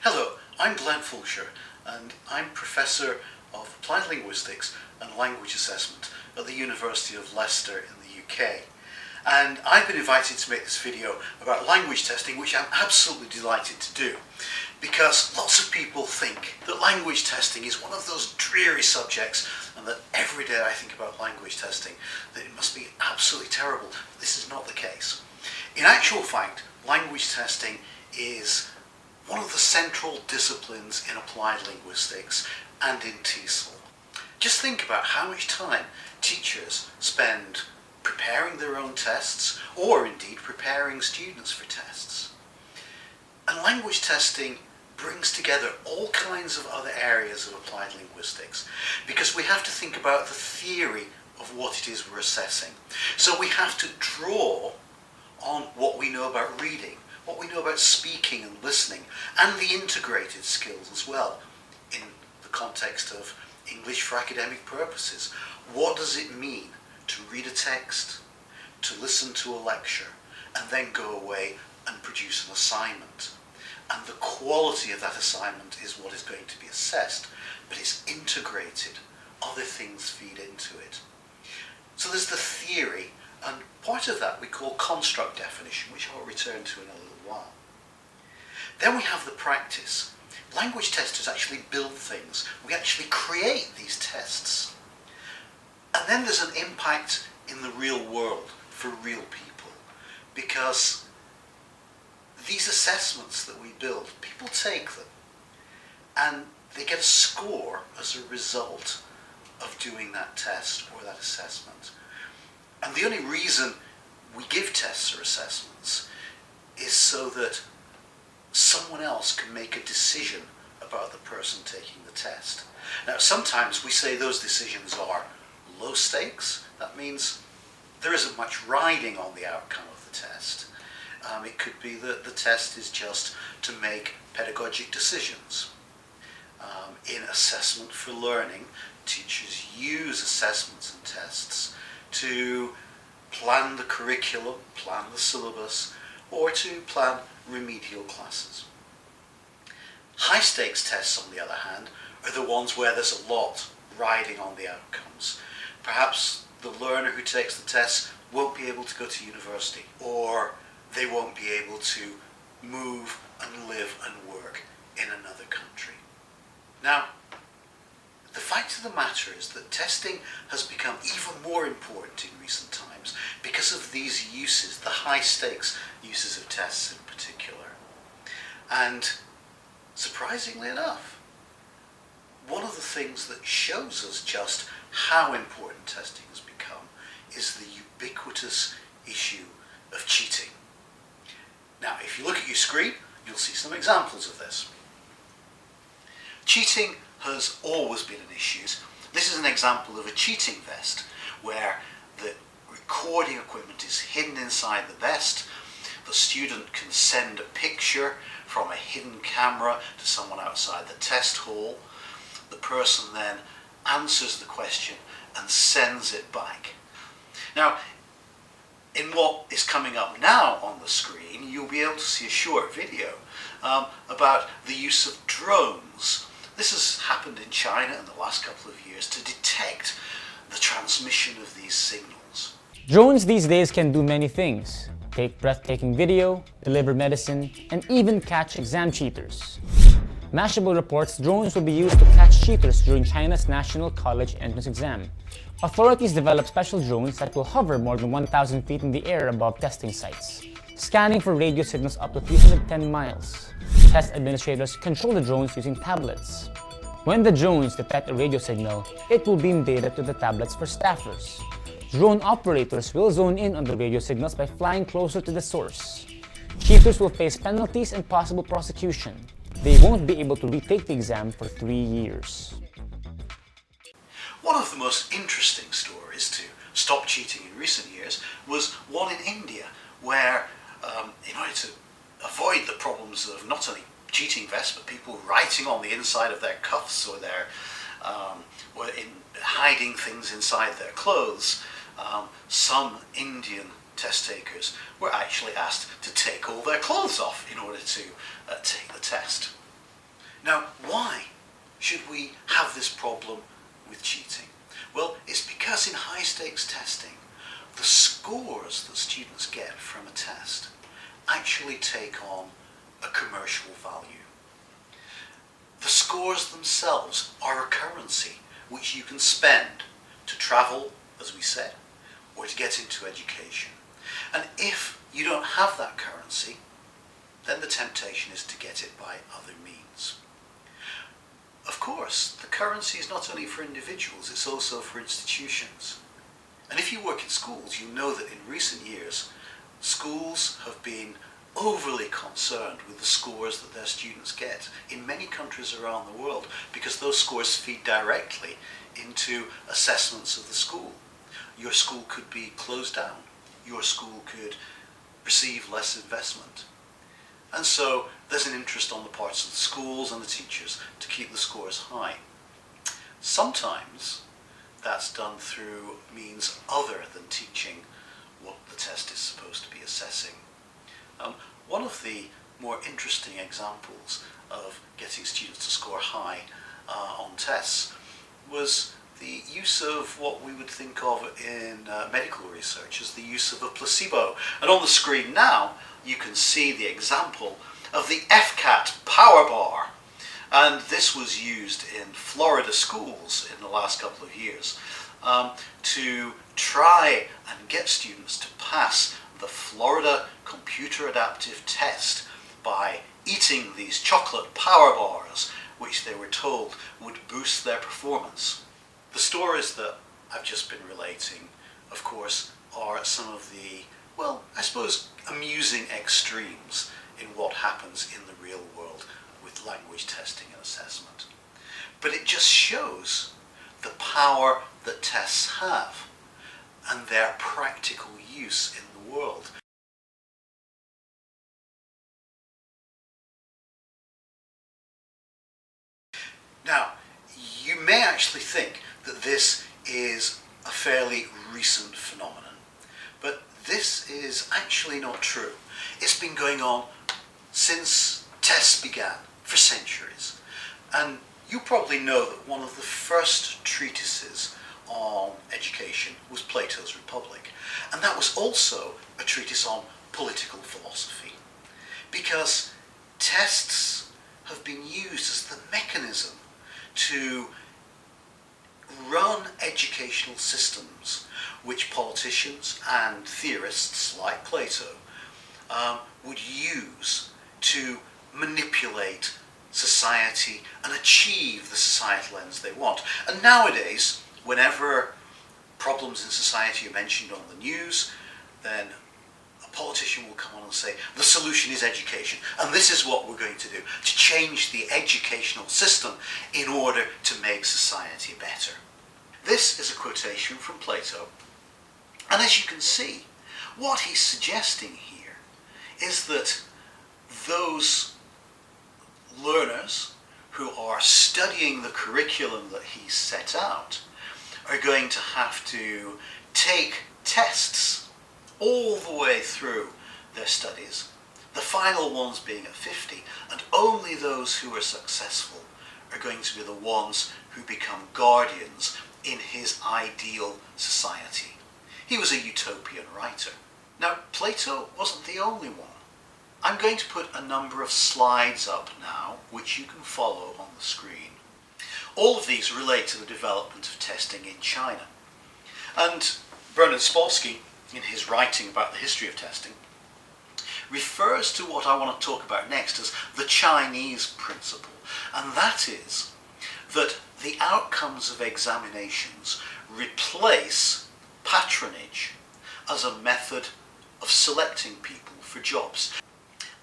Hello, I'm Fulcher and I'm Professor of Applied Linguistics and Language Assessment at the University of Leicester in the UK. And I've been invited to make this video about language testing, which I'm absolutely delighted to do, because lots of people think that language testing is one of those dreary subjects and that every day I think about language testing that it must be absolutely terrible. This is not the case. In actual fact, language testing is one of the central disciplines in applied linguistics and in TESOL. Just think about how much time teachers spend preparing their own tests, or indeed preparing students for tests. And language testing brings together all kinds of other areas of applied linguistics, because we have to think about the theory of what it is we're assessing. So we have to draw on what we know about reading, what we know about speaking and listening, and the integrated skills as well, in the context of English for academic purposes. What does it mean to read a text, to listen to a lecture, and then go away and produce an assignment? And the quality of that assignment is what is going to be assessed, but it's integrated. Other things feed into it. So there's the theory, and part of that we call construct definition, which I'll return to in a little while. Then we have the practice. Language testers actually build things. We actually create these tests. And then there's an impact in the real world for real people, because these assessments that we build, people take them and they get a score as a result of doing that test or that assessment. And the only reason we give tests or assessments is so that someone else can make a decision about the person taking the test. Now, sometimes we say those decisions are low stakes. That means there isn't much riding on the outcome of the test. It could be that the test is just to make pedagogic decisions. In assessment for learning, teachers use assessments and tests to plan the curriculum, plan the syllabus, or to plan remedial classes. High stakes tests, on the other hand, are the ones where there's a lot riding on the outcomes. Perhaps the learner who takes the test won't be able to go to university, or they won't be able to move and live and work in another country. Now, the fact of the matter is that testing has become even more important in recent times because of these uses, the high stakes uses of tests in particular. And surprisingly enough, one of the things that shows us just how important testing has become is the ubiquitous issue of cheating. Now, if you look at your screen, you'll see some examples of this. Cheating has always been an issue. This is an example of a cheating vest, where the recording equipment is hidden inside the vest. The student can send a picture from a hidden camera to someone outside the test hall. The person then answers the question and sends it back. Now, in what is coming up now on the screen, you'll be able to see a short video about the use of drones. This has happened in China in the last couple of years to detect the transmission of these signals. Drones these days can do many things. Take breathtaking video, deliver medicine, and even catch exam cheaters. Mashable reports drones will be used to catch cheaters during China's National College entrance exam. Authorities developed special drones that will hover more than 1,000 feet in the air above testing sites, scanning for radio signals up to 310 miles. Test administrators control the drones using tablets. When the drones detect a radio signal, it will beam data to the tablets for staffers. Drone operators will zone in on the radio signals by flying closer to the source. Cheaters will face penalties and possible prosecution. They won't be able to retake the exam for 3 years. One of the most interesting stories to stop cheating in recent years was one in India, where in order to avoid the problems of not only cheating vests, but people writing on the inside of their cuffs or hiding things inside their clothes, some Indian test takers were actually asked to take all their clothes off in order to take the test. Now, why should we have this problem with cheating? Well, it's because in high-stakes testing, the scores that students get from a test actually take on a commercial value. The scores themselves are a currency which you can spend to travel, as we said, or to get into education. And if you don't have that currency, then the temptation is to get it by other means. Of course, the currency is not only for individuals, it's also for institutions. And if you work in schools, you know that in recent years, schools have been overly concerned with the scores that their students get in many countries around the world, because those scores feed directly into assessments of the school. Your school could be closed down. Your school could receive less investment. And so there's an interest on the parts of the schools and the teachers to keep the scores high. Sometimes that's done through means other than teaching what the test is supposed to be assessing. One of the more interesting examples of getting students to score high on tests was the use of what we would think of in medical research as the use of a placebo. And on the screen now, you can see the example of the FCAT power bar. And this was used in Florida schools in the last couple of years to try and get students to pass the Florida Computer Adaptive Test by eating these chocolate power bars, which they were told would boost their performance. The stories that I've just been relating, of course, are some of the, well, I suppose, amusing extremes in what happens in the real world with language testing and assessment. But it just shows the power that tests have and their practical use in the world. Now, you may actually think that this is a fairly recent phenomenon, but this is actually not true. It's been going on since tests began, for centuries. And you probably know that one of the first treatises on education was Plato's Republic. And that was also a treatise on political philosophy, because tests have been used as the mechanism to run educational systems which politicians and theorists like Plato would use to manipulate society and achieve the societal ends they want. And nowadays, whenever problems in society are mentioned on the news, then a politician will come on and say, the solution is education, and this is what we're going to do, to change the educational system in order to make society better. This is a quotation from Plato, and as you can see, what he's suggesting here is that those learners who are studying the curriculum that he set out are going to have to take tests all the way through their studies, the final ones being at 50, and only those who are successful are going to be the ones who become guardians in his ideal society. He was a utopian writer. Now, Plato wasn't the only one. I'm going to put a number of slides up now, which you can follow on the screen. All of these relate to the development of testing in China. And Bernard Spolsky, in his writing about the history of testing, refers to what I want to talk about next as the Chinese principle. And that is that the outcomes of examinations replace patronage as a method of selecting people for jobs.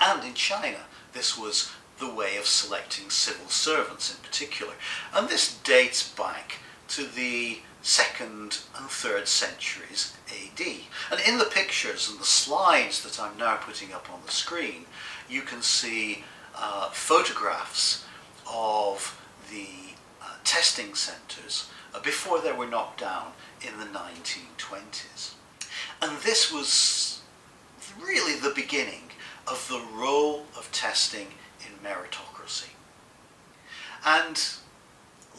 And in China, this was the way of selecting civil servants in particular. And this dates back to the 2nd and 3rd centuries AD. And in the pictures and the slides that I'm now putting up on the screen, you can see photographs of the testing centres before they were knocked down in the 1920s. And this was really the beginning of the role of testing in meritocracy. And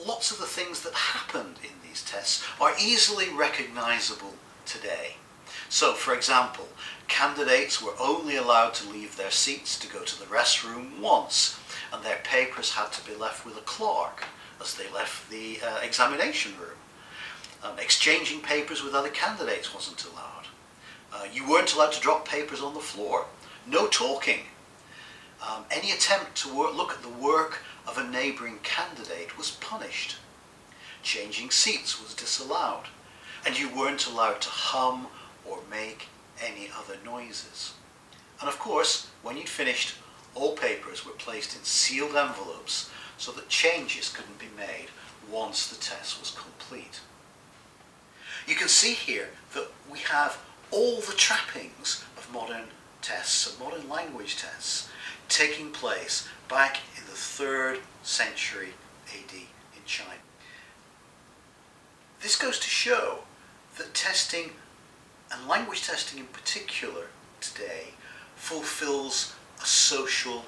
lots of the things that happened in these tests are easily recognizable today. So, for example, candidates were only allowed to leave their seats to go to the restroom once, and their papers had to be left with a clerk as they left the examination room. Exchanging papers with other candidates wasn't allowed. You weren't allowed to drop papers on the floor. No talking. Any attempt to look at the work of a neighbouring candidate was punished. Changing seats was disallowed, and you weren't allowed to hum or make any other noises. And of course, when you'd finished, all papers were placed in sealed envelopes so that changes couldn't be made once the test was complete. You can see here that we have all the trappings of modern tests, of modern language tests, taking place back in the 3rd century AD in China. This goes to show that testing, and language testing in particular today, fulfills a social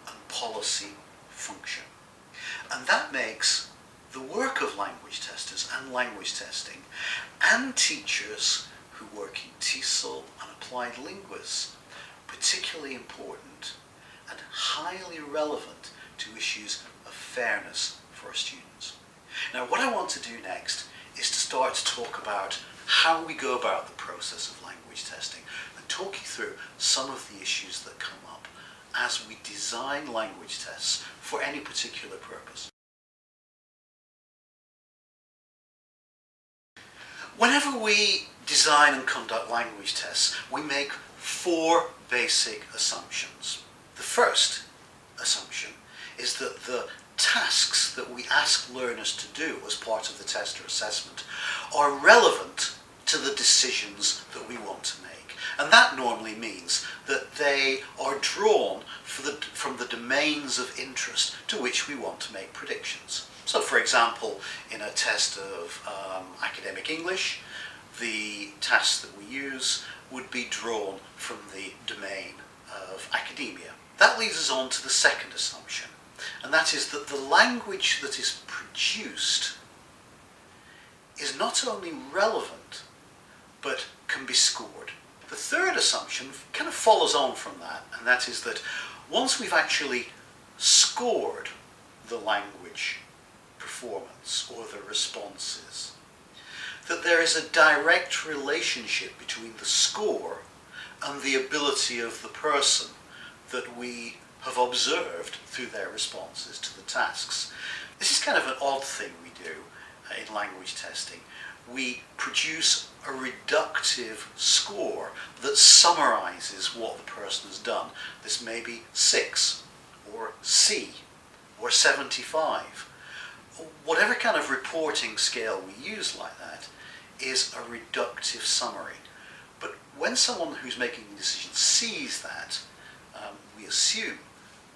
and policy function. And that makes the work of language testers and language testing, and teachers who work in TESOL and applied linguists, particularly important and highly relevant to issues of fairness for our students. Now, what I want to do next is to start to talk about how we go about the process of language testing and talk you through some of the issues that come up as we design language tests for any particular purpose. Whenever we design and conduct language tests, we make 4 basic assumptions. The first assumption is that the tasks that we ask learners to do as part of the test or assessment are relevant to the decisions that we want to make. And that normally means that they are drawn from the domains of interest to which we want to make predictions. So, for example, in a test of academic English, the tasks that we use would be drawn from the domain of academia. That leads us on to the second assumption, and that is that the language that is produced is not only relevant, but can be scored. The third assumption kind of follows on from that, and that is that once we've actually scored the language performance or the responses, that there is a direct relationship between the score and the ability of the person that we have observed through their responses to the tasks. This is kind of an odd thing we do in language testing. We produce a reductive score that summarizes what the person has done. This may be 6 or C or 75. Whatever kind of reporting scale we use like that is a reductive summary. But when someone who's making the decision sees that, we assume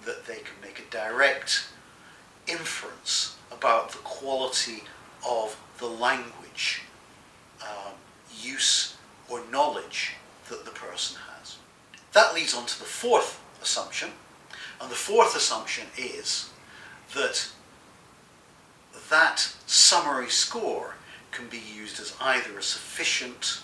that they can make a direct inference about the quality of the language use or knowledge that the person has. That leads on to the fourth assumption, and the fourth assumption is that that summary score can be used as either a sufficient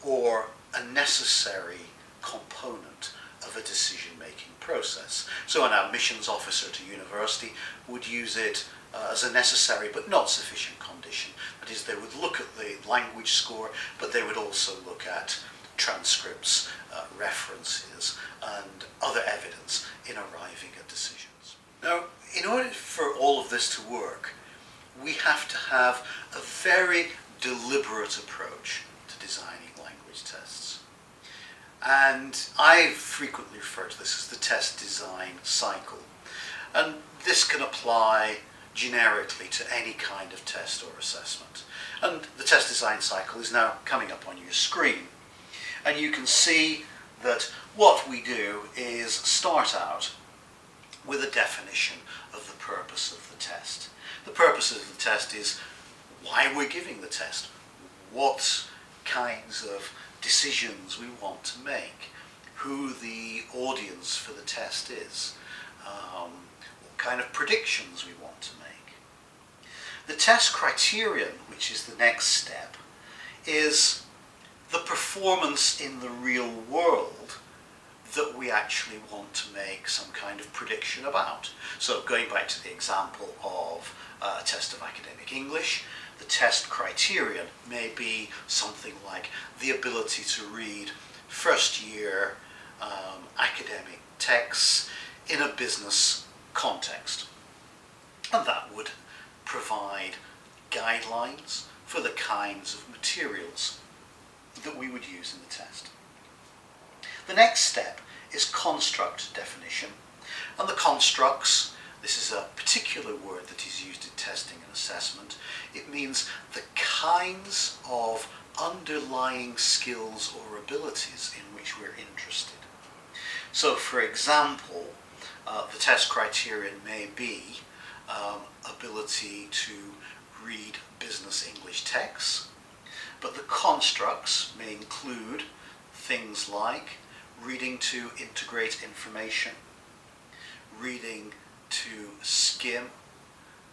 or a necessary component of a decision-making process. So an admissions officer to university would use it as a necessary but not sufficient condition. That is, they would look at the language score, but they would also look at transcripts, references, and other evidence in arriving at decisions. Now, in order for all of this to work, we have to have a very deliberate approach to designing language tests. And I frequently refer to this as the test design cycle. And this can apply generically to any kind of test or assessment. And the test design cycle is now coming up on your screen. And you can see that what we do is start out with a definition of the purpose of the test. The purpose of the test is why we're giving the test, what kinds of decisions we want to make, who the audience for the test is, kind of predictions we want to make. The test criterion, which is the next step, is the performance in the real world that we actually want to make some kind of prediction about. So going back to the example of a test of academic English, the test criterion may be something like the ability to read first year academic texts in a business context. And that would provide guidelines for the kinds of materials that we would use in the test. The next step is construct definition. And the constructs, this is a particular word that is used in testing and assessment. It means the kinds of underlying skills or abilities in which we're interested. So for example, the test criterion may be ability to read business English texts, but the constructs may include things like reading to integrate information, reading to skim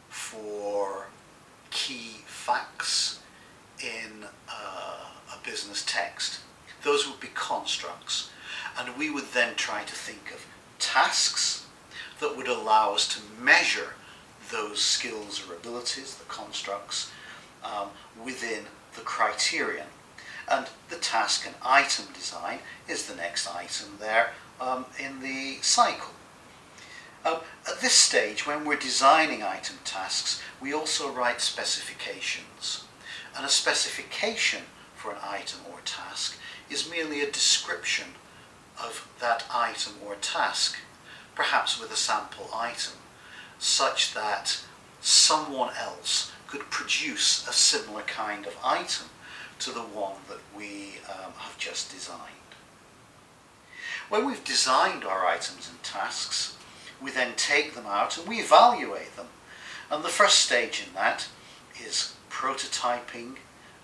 for key facts in a business text. Those would be constructs, and we would then try to think of tasks that would allow us to measure those skills or abilities, the constructs, within the criterion. And the task and item design is the next item there in the cycle. At this stage, when we're designing item tasks, we also write specifications. And a specification for an item or task is merely a description of that item or task, perhaps with a sample item, such that someone else could produce a similar kind of item to the one that we have just designed. When we've designed our items and tasks, we then take them out and we evaluate them. And the first stage in that is prototyping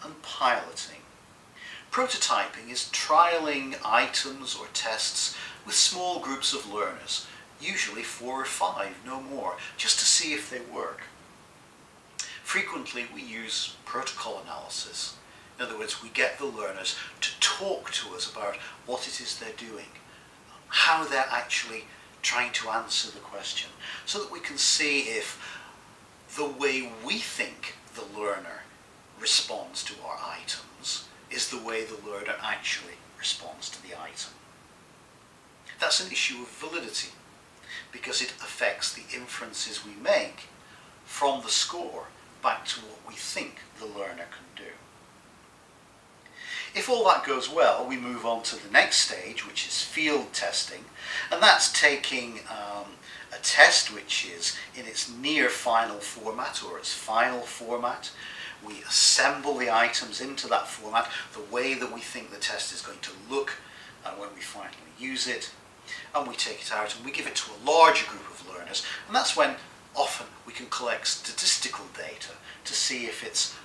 and piloting. Prototyping is trialing items or tests with small groups of learners, usually 4 or 5, no more, just to see if they work. Frequently we use protocol analysis. In other words, we get the learners to talk to us about what it is they're doing, how they're actually trying to answer the question, so that we can see if the way we think the learner responds to our items is the way the learner actually responds to the item. That's an issue of validity, because it affects the inferences we make from the score back to what we think the learner can do. If all that goes well, we move on to the next stage, which is field testing, and that's taking a test which is in its near final format or its final format. We assemble the items into that format the way that we think the test is going to look when we finally use it, and we take it out and we give it to a larger group of learners, and that's when often we can collect statistical data to see if it's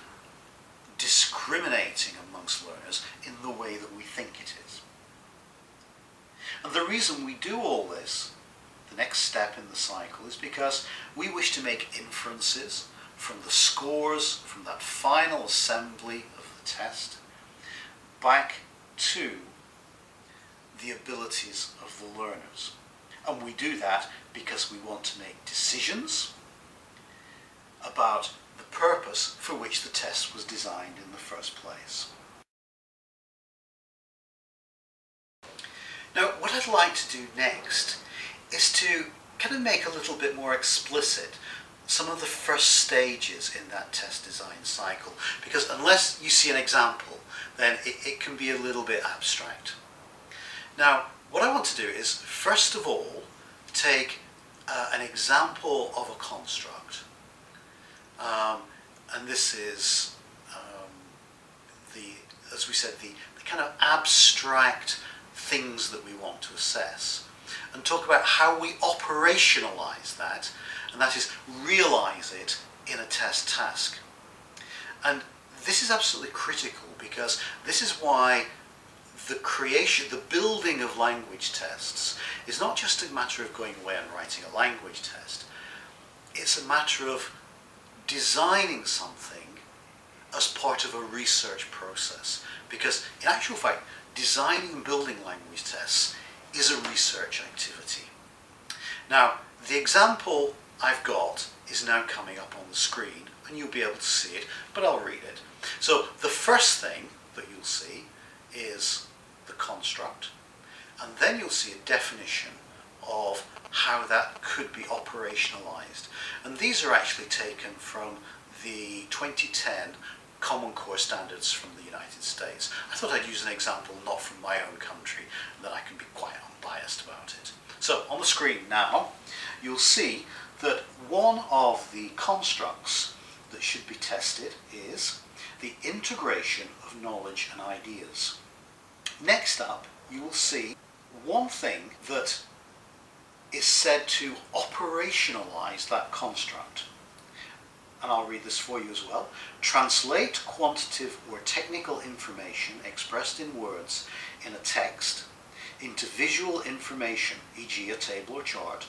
discriminating amongst learners in the way that we think it is. And the reason we do all this, the next step in the cycle, is because we wish to make inferences from the scores, from that final assembly of the test, back to the abilities of the learners. And we do that because we want to make decisions about the purpose for which the test was designed in the first place. Now, what I'd like to do next is to kind of make a little bit more explicit some of the first stages in that test design cycle, because unless you see an example, then it can be a little bit abstract. Now, what I want to do is, first of all, take an example of a construct. And this is, as we said, the kind of abstract things that we want to assess, and talk about how we operationalize that, and that is realize it in a test task. And this is absolutely critical, because this is why the building of language tests is not just a matter of going away and writing a language test, it's a matter of designing something as part of a research process, because in actual fact designing and building language tests is a research activity. Now the example I've got is now coming up on the screen and you'll be able to see it, but I'll read it. So the first thing that you'll see is the construct, and then you'll see a definition of how that could be operationalized. And these are actually taken from the 2010 Common Core Standards from the United States. I thought I'd use an example not from my own country, and that I can be quite unbiased about it. So on the screen now, you'll see that one of the constructs that should be tested is the integration of knowledge and ideas. Next up, you will see one thing that is said to operationalize that construct. And I'll read this for you as well. Translate quantitative or technical information expressed in words in a text into visual information, e.g. a table or chart,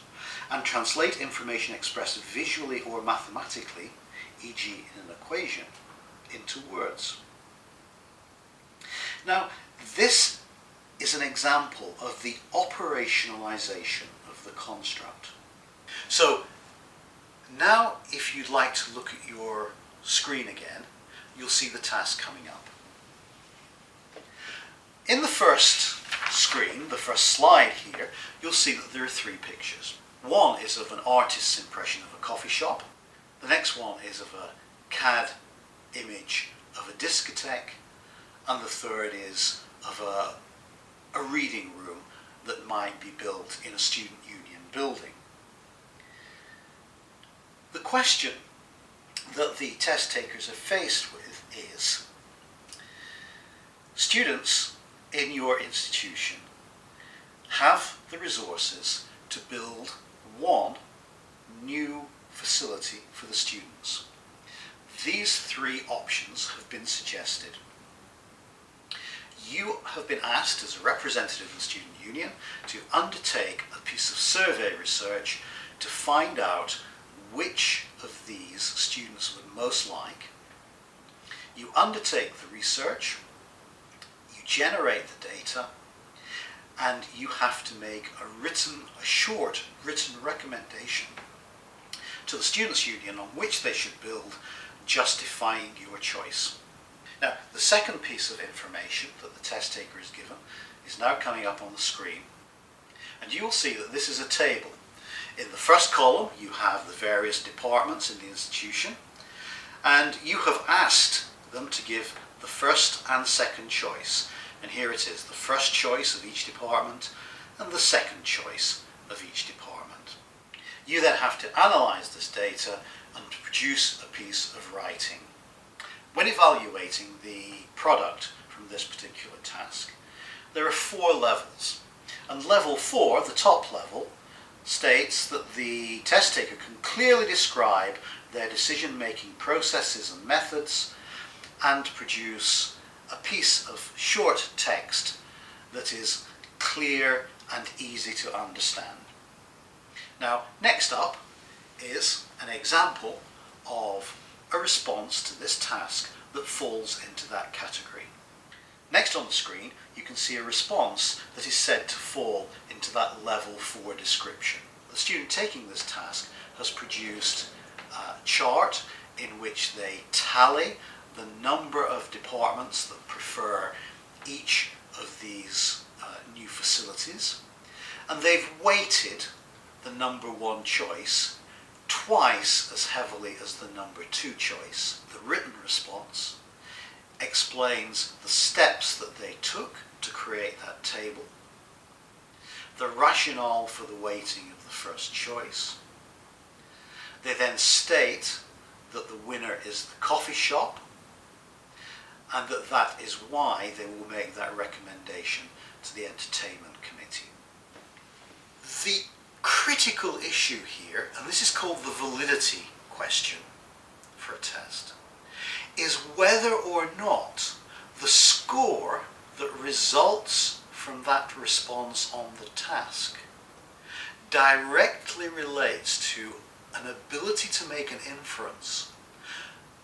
and translate information expressed visually or mathematically, e.g. in an equation, into words. Now, this is an example of the operationalization of the construct. So now if you'd like to look at your screen again, you'll see the task coming up. In the first screen, the first slide here, you'll see that there are three pictures. One is of an artist's impression of a coffee shop. The next one is of a CAD image of a discotheque. And the third is of a reading room that might be built in a student union building. The question that the test takers are faced with is, students in your institution have the resources to build one new facility for the students. These three options have been suggested. You have been asked as a representative of the student union to undertake a piece of survey research to find out which of these students would most like. You undertake the research, you generate the data, and you have to make a short written recommendation to the students' union on which they should build, justifying your choice. Now, the second piece of information that the test taker is given is now coming up on the screen, and you will see that this is a table. In the first column you have the various departments in the institution, and you have asked them to give the first and second choice, and here it is, the first choice of each department and the second choice of each department. You then have to analyse this data and produce a piece of writing. When evaluating the product from this particular task, there are 4 levels, and level 4, the top level, states that the test taker can clearly describe their decision-making processes and methods and produce a piece of short text that is clear and easy to understand. Now, next up is an example of a response to this task that falls into that category. Next on the screen, you can see a response that is said to fall into that level 4 description. The student taking this task has produced a chart in which they tally the number of departments that prefer each of these new facilities, and they've weighted the number 1 choice twice as heavily as the number 2 choice. The written response explains the steps that they took to create that table, the rationale for the weighting of the first choice. They then state that the winner is the coffee shop, and that is why they will make that recommendation to the entertainment committee. The critical issue here, and this is called the validity question for a test, is whether or not the score that results from that response on the task directly relates to an ability to make an inference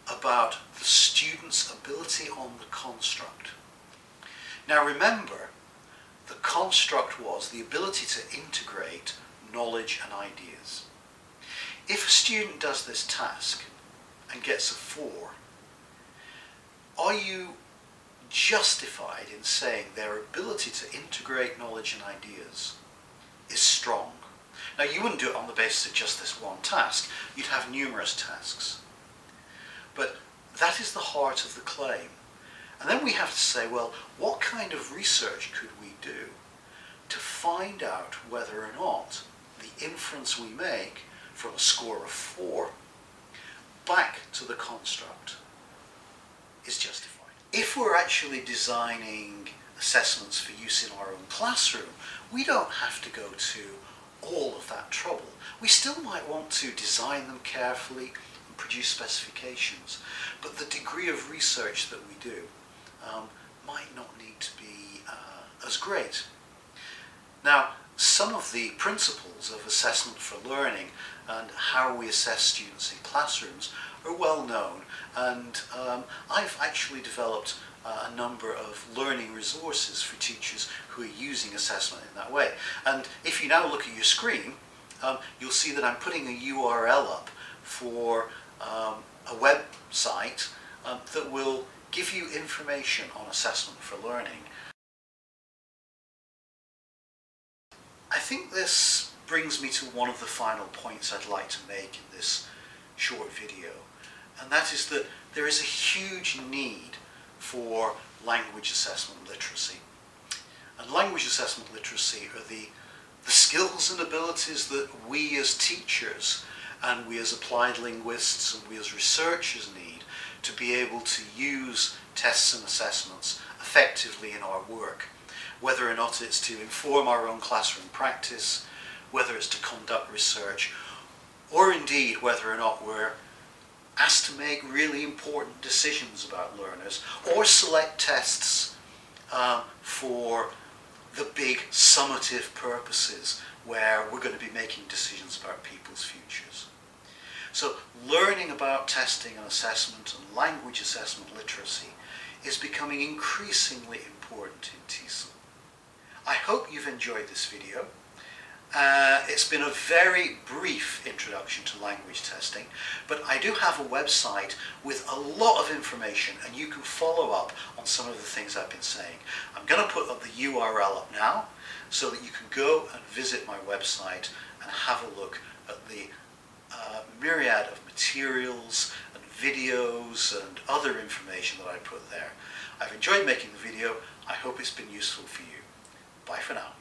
about the student's ability on the construct. Now remember, the construct was the ability to integrate knowledge and ideas. If a student does this task and gets a 4, are you justified in saying their ability to integrate knowledge and ideas is strong? Now you wouldn't do it on the basis of just this one task, you'd have numerous tasks. But that is the heart of the claim. And then we have to say, well, what kind of research could we do to find out whether or not the inference we make from a score of 4 back to the construct is justified? If we're actually designing assessments for use in our own classroom, we don't have to go to all of that trouble. We still might want to design them carefully and produce specifications, but the degree of research that we do might not need to be as great. Now, some of the principles of assessment for learning and how we assess students in classrooms are well known, and I've actually developed a number of learning resources for teachers who are using assessment in that way. And if you now look at your screen, you'll see that I'm putting a URL up for a website that will give you information on assessment for learning. I think this brings me to one of the final points I'd like to make in this short video, and that is that there is a huge need for language assessment literacy. And language assessment literacy are the skills and abilities that we as teachers and we as applied linguists and we as researchers need to be able to use tests and assessments effectively in our work, whether or not it's to inform our own classroom practice, whether it's to conduct research, or indeed whether or not we're asked to make really important decisions about learners, or select tests for the big summative purposes where we're going to be making decisions about people's futures. So learning about testing and assessment and language assessment literacy is becoming increasingly important in TESOL. I hope you've enjoyed this video. It's been a very brief introduction to language testing, but I do have a website with a lot of information, and you can follow up on some of the things I've been saying. I'm going to put up the URL up now so that you can go and visit my website and have a look at the myriad of materials and videos and other information that I put there. I've enjoyed making the video. I hope it's been useful for you. Bye for now.